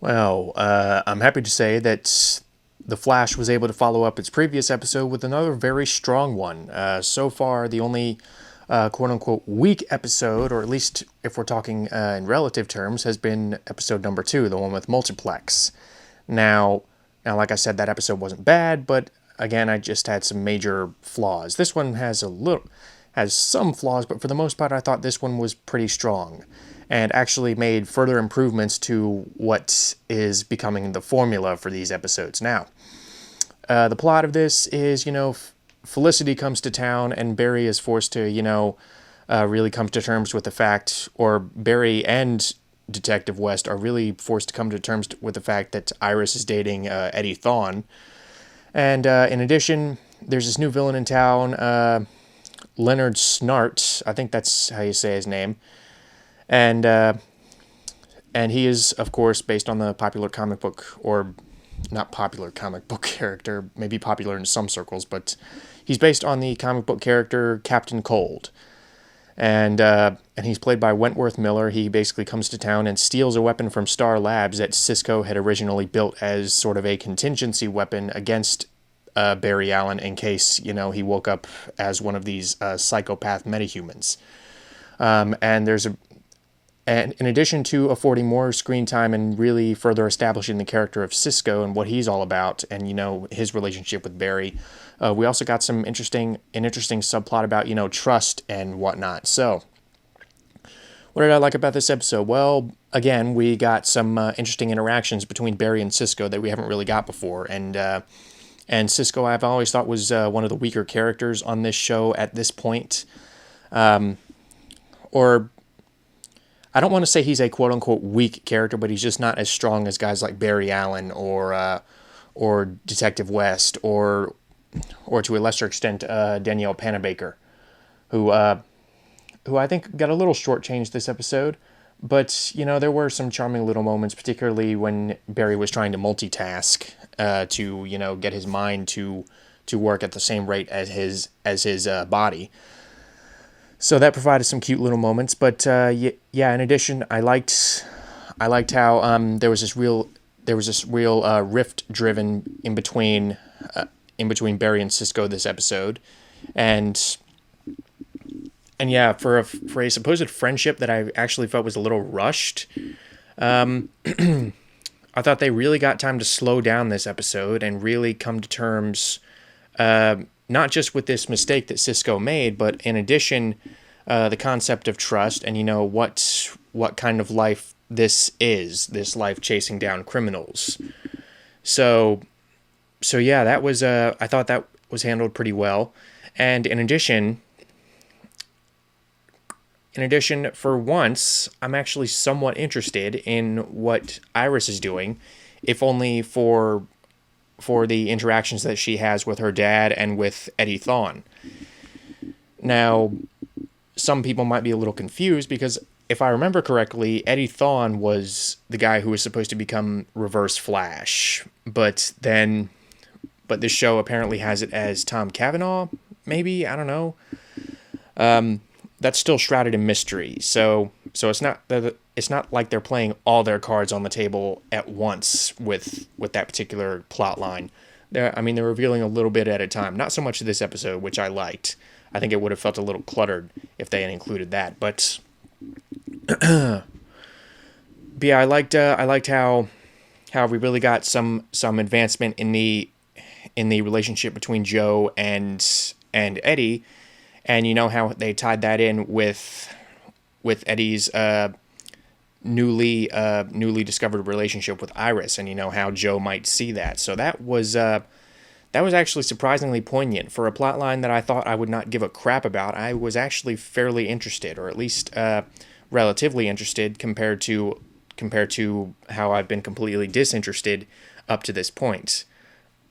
I'm happy to say that The Flash was able to follow up its previous episode with another very strong one. So far, the only quote unquote weak episode, or at least if we're talking in relative terms, has been episode number 2, the one with Multiplex. Now, like I said, that episode wasn't bad, but again, I just had some major flaws. This one has some flaws, but for the most part, I thought this one was pretty strong and actually made further improvements to what is becoming the formula for these episodes now. The plot of this is, Felicity comes to town and Barry is forced to, really come to terms with the fact, or Barry and Detective West are really forced to come to terms with the fact that Iris is dating Eddie Thawne. And in addition, there's this new villain in town, Leonard Snart. I think that's how you say his name. And he is, of course, based on the popular comic book, or not popular comic book character, maybe popular in some circles, but he's based on the comic book character Captain Cold. And he's played by Wentworth Miller. He basically comes to town and steals a weapon from Star Labs that Cisco had originally built as sort of a contingency weapon against Barry Allen in case, he woke up as one of these psychopath metahumans. And in addition to affording more screen time and really further establishing the character of Cisco and what he's all about, and his relationship with Barry, we also got an interesting subplot about trust and whatnot. So, what did I like about this episode? Well, again, we got some interesting interactions between Barry and Cisco that we haven't really got before, and Cisco I've always thought was one of the weaker characters on this show at this point, or I don't want to say he's a quote-unquote weak character, but he's just not as strong as guys like Barry Allen or Detective West or to a lesser extent Danielle Panabaker, who I think got a little shortchanged this episode. But there were some charming little moments, particularly when Barry was trying to multitask to get his mind to work at the same rate as his body. So that provided some cute little moments, but in addition, I liked how there was this real rift driven in between Barry and Cisco this episode, and yeah, for a supposed friendship that I actually felt was a little rushed, I thought they really got time to slow down this episode and really come to terms. Not just with this mistake that Cisco made, but in addition, the concept of trust and what kind of life this life chasing down criminals. So yeah, that was I thought that was handled pretty well, and in addition, for once, I'm actually somewhat interested in what Iris is doing, if only for the interactions that she has with her dad and with Eddie Thawne. Now, some people might be a little confused because if I remember correctly, Eddie Thawne was the guy who was supposed to become Reverse Flash, but this show apparently has it as Tom Cavanaugh, maybe, I don't know. That's still shrouded in mystery. So it's not like they're playing all their cards on the table at once with that particular plot line. They're revealing a little bit at a time. Not so much this episode, which I liked. I think it would have felt a little cluttered if they had included that. But yeah, I liked how we really got some advancement in the relationship between Joe and Eddie, and how they tied that in with Eddie's newly discovered relationship with Iris, and how Joe might see that. So that was actually surprisingly poignant for a plotline that I thought I would not give a crap about. I was actually fairly interested, or at least relatively interested compared to how I've been completely disinterested up to this point.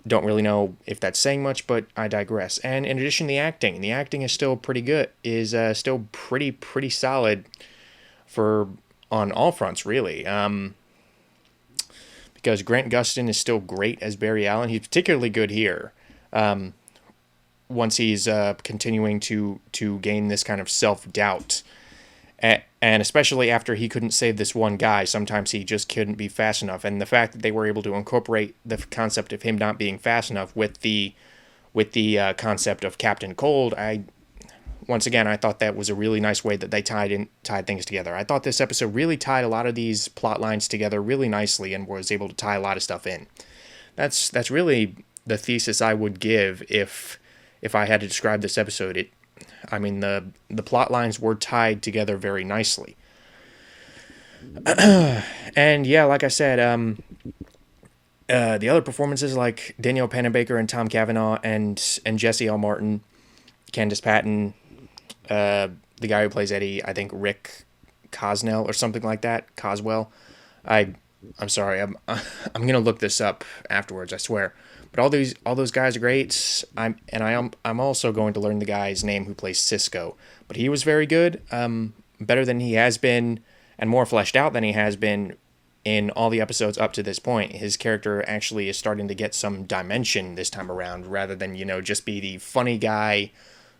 Don't really know if that's saying much, but I digress. And in addition, the acting is still pretty good. Is still pretty solid on all fronts, really. Because Grant Gustin is still great as Barry Allen. He's particularly good here. Once he's continuing to gain this kind of self-doubt And especially after he couldn't save this one guy, sometimes he just couldn't be fast enough. And the fact that they were able to incorporate the concept of him not being fast enough with the concept of Captain Cold, once again, I thought that was a really nice way that they tied things together. I thought this episode really tied a lot of these plot lines together really nicely and was able to tie a lot of stuff in. That's really the thesis I would give if I had to describe this episode. The plot lines were tied together very nicely. And yeah, like I said, the other performances like Danielle Panabaker and Tom Cavanaugh and Jesse L. Martin, Candace Patton, the guy who plays Eddie, I think Rick Cosnell or something like that, Coswell. I'm sorry, I'm gonna look this up afterwards, I swear. But all those guys are great. I'm also going to learn the guy's name who plays Cisco. But he was very good, better than he has been, and more fleshed out than he has been in all the episodes up to this point. His character actually is starting to get some dimension this time around, rather than just be the funny guy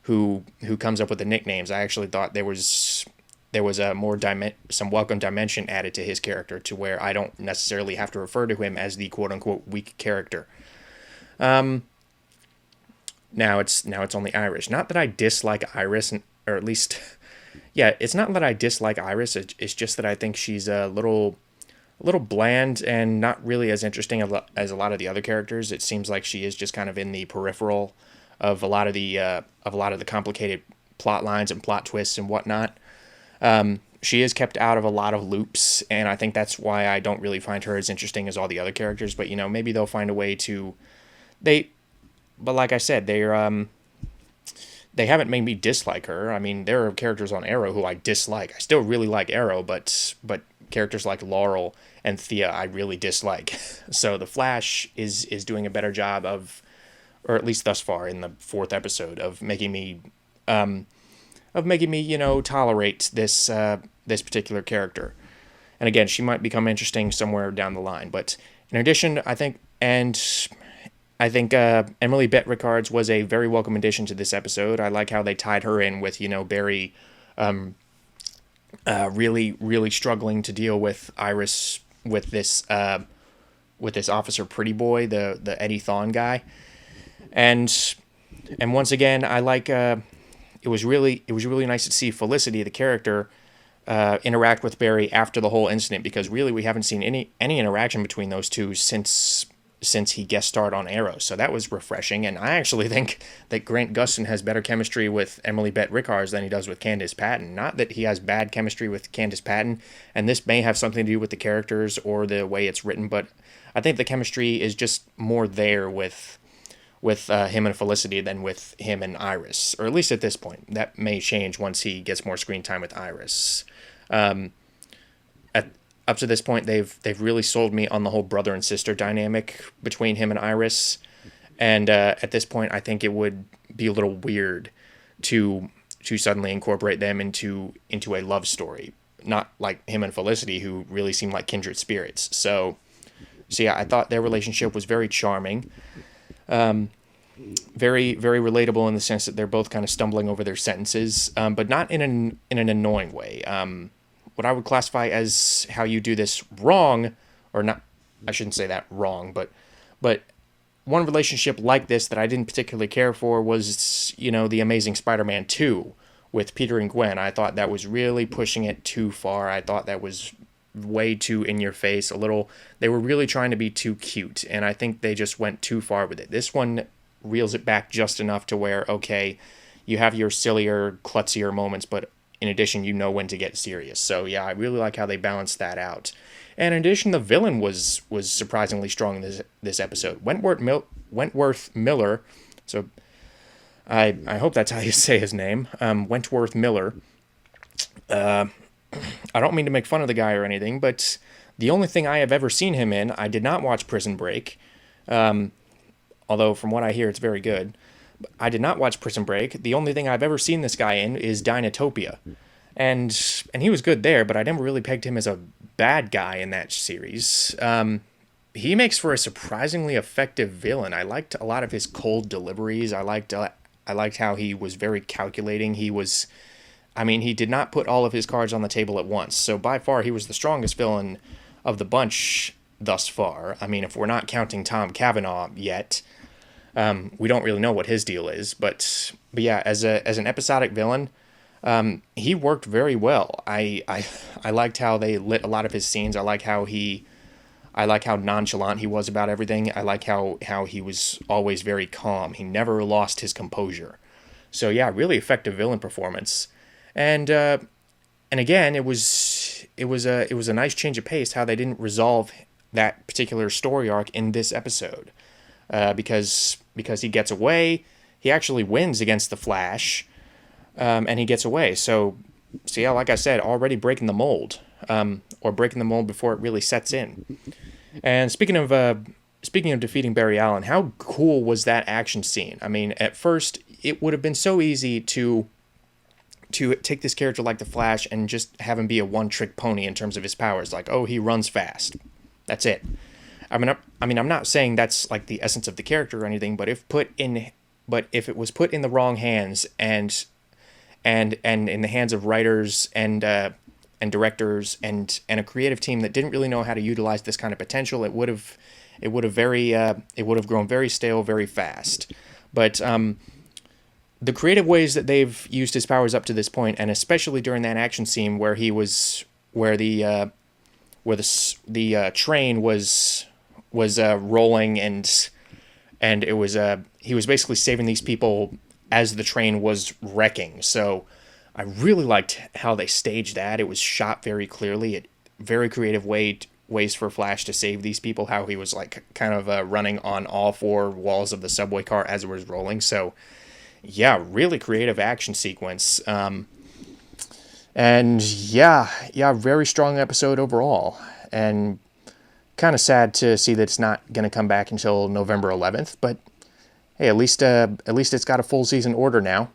who comes up with the nicknames. I actually thought there was a more some welcome dimension added to his character, to where I don't necessarily have to refer to him as the quote unquote weak character. Now it's only Iris. Not that I dislike Iris, or at least, yeah, it's not that I dislike Iris. It's just that I think she's a little bland and not really as interesting as a lot of the other characters. It seems like she is just kind of in the peripheral of a lot of the complicated plot lines and plot twists and whatnot. She is kept out of a lot of loops, and I think that's why I don't really find her as interesting as all the other characters. But maybe they'll find a way to. But like I said, they haven't made me dislike her. I mean, there are characters on Arrow who I dislike. I still really like Arrow, but characters like Laurel and Thea I really dislike. So the Flash is doing a better job of, or at least thus far in the 4th episode, of making me tolerate this particular character. And again, she might become interesting somewhere down the line. But in addition, I think Emily Bett Rickards was a very welcome addition to this episode. I like how they tied her in with, Barry really, really struggling to deal with Iris with this officer Pretty Boy, the Eddie Thawne guy. And once again, I like it was really nice to see Felicity, the character, interact with Barry after the whole incident, because really we haven't seen any interaction between those two since he guest starred on Arrow. So that was refreshing, and I actually think that Grant Gustin has better chemistry with Emily Bett Rickards than he does with Candace Patton. Not that he has bad chemistry with Candace Patton, and this may have something to do with the characters or the way it's written, but I think the chemistry is just more there with him and Felicity than with him and Iris, or at least at this point. That may change once he gets more screen time with Iris. Up to this point, they've really sold me on the whole brother and sister dynamic between him and Iris, and at this point, I think it would be a little weird to suddenly incorporate them into a love story, not like him and Felicity, who really seem like kindred spirits. So yeah, I thought their relationship was very charming, very, very relatable in the sense that they're both kind of stumbling over their sentences, but not in an annoying way. What I would classify as how you do this wrong, or not, I shouldn't say that wrong, but one relationship like this that I didn't particularly care for was, the Amazing Spider-Man 2 with Peter and Gwen. I thought that was really pushing it too far. I thought that was way too in your face, they were really trying to be too cute, and I think they just went too far with it. This one reels it back just enough to where, okay, you have your sillier, klutzier moments, but in addition, you know when to get serious. So yeah, I really like how they balanced that out. And in addition, the villain was surprisingly strong in this episode. Wentworth Miller. So I hope that's how you say his name. Wentworth Miller. I don't mean to make fun of the guy or anything, but the only thing I have ever seen him in, I did not watch Prison Break, although from what I hear, it's very good. I did not watch Prison Break. The only thing I've ever seen this guy in is Dinotopia. And he was good there, but I never really pegged him as a bad guy in that series. He makes for a surprisingly effective villain. I liked a lot of his cold deliveries. I liked how he was very calculating. He was I mean, he did not put all of his cards on the table at once. So by far, he was the strongest villain of the bunch thus far. I mean, if we're not counting Tom Cavanaugh yet, we don't really know what his deal is. But yeah, as an episodic villain, he worked very well. I liked how they lit a lot of his scenes. I like how nonchalant he was about everything. I like how he was always very calm. He never lost his composure. So yeah, really effective villain performance. And again, it was a nice change of pace how they didn't resolve that particular story arc in this episode, because he gets away. He actually wins against the Flash, and he gets away. So yeah, like I said, already breaking the mold, or breaking the mold before it really sets in. And speaking of defeating Barry Allen, how cool was that action scene? I mean, at first it would have been so easy to take this character like the Flash and just have him be a one-trick pony in terms of his powers. Like, oh, he runs fast. That's it. I'm not saying that's like the essence of the character or anything, but if it was put in the wrong hands and in the hands of writers and directors and a creative team that didn't really know how to utilize this kind of potential, it would have grown very stale very fast. But the creative ways that they've used his powers up to this point, and especially during that action scene where the train was rolling and it was he was basically saving these people as the train was wrecking. So I really liked how they staged that. It was shot very clearly. Very creative ways for Flash to save these people. How he was like kind of running on all four walls of the subway car as it was rolling. So yeah, really creative action sequence. And yeah, very strong episode overall. And kind of sad to see that it's not going to come back until November 11th. But hey, at least it's got a full season order now.